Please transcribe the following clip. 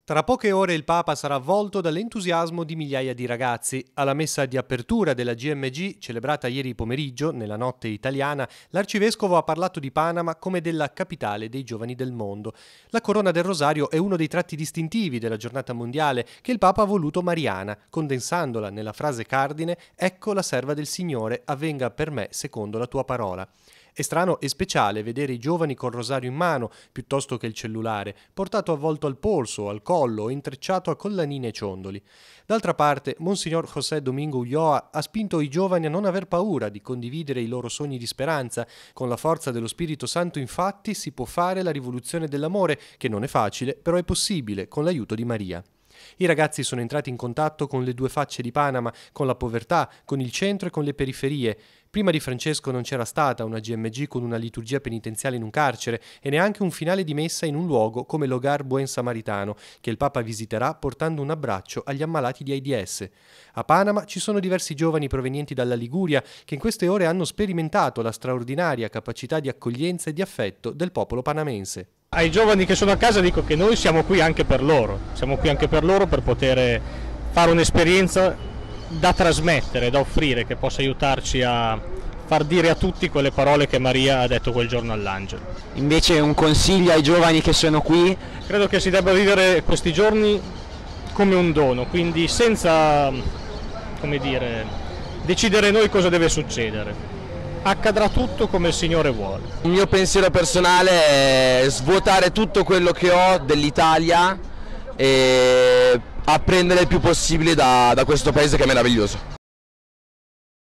Tra poche ore il Papa sarà avvolto dall'entusiasmo di migliaia di ragazzi. Alla messa di apertura della GMG, celebrata ieri pomeriggio, nella notte italiana, l'arcivescovo ha parlato di Panama come della capitale dei giovani del mondo. La corona del rosario è uno dei tratti distintivi della giornata mondiale che il Papa ha voluto mariana, condensandola nella frase cardine «Ecco la serva del Signore, avvenga per me secondo la tua parola». È strano e speciale vedere i giovani col rosario in mano, piuttosto che il cellulare, portato avvolto al polso, al collo o intrecciato a collanine e ciondoli. D'altra parte, Monsignor José Domingo Ulloa ha spinto i giovani a non aver paura di condividere i loro sogni di speranza. Con la forza dello Spirito Santo, infatti, si può fare la rivoluzione dell'amore, che non è facile, però è possibile, con l'aiuto di Maria. I ragazzi sono entrati in contatto con le due facce di Panama, con la povertà, con il centro e con le periferie. Prima di Francesco non c'era stata una GMG con una liturgia penitenziale in un carcere e neanche un finale di messa in un luogo come l'Hogar Buen Samaritano, che il Papa visiterà portando un abbraccio agli ammalati di AIDS. A Panama ci sono diversi giovani provenienti dalla Liguria che in queste ore hanno sperimentato la straordinaria capacità di accoglienza e di affetto del popolo panamense. Ai giovani che sono a casa dico che noi siamo qui anche per loro, per poter fare un'esperienza da trasmettere, da offrire, che possa aiutarci a far dire a tutti quelle parole che Maria ha detto quel giorno all'angelo. Invece un consiglio ai giovani che sono qui? Credo che si debba vivere questi giorni come un dono, quindi senza, decidere noi cosa deve succedere. Accadrà tutto come il Signore vuole. Il mio pensiero personale è svuotare tutto quello che ho dell'Italia e apprendere il più possibile da questo paese che è meraviglioso.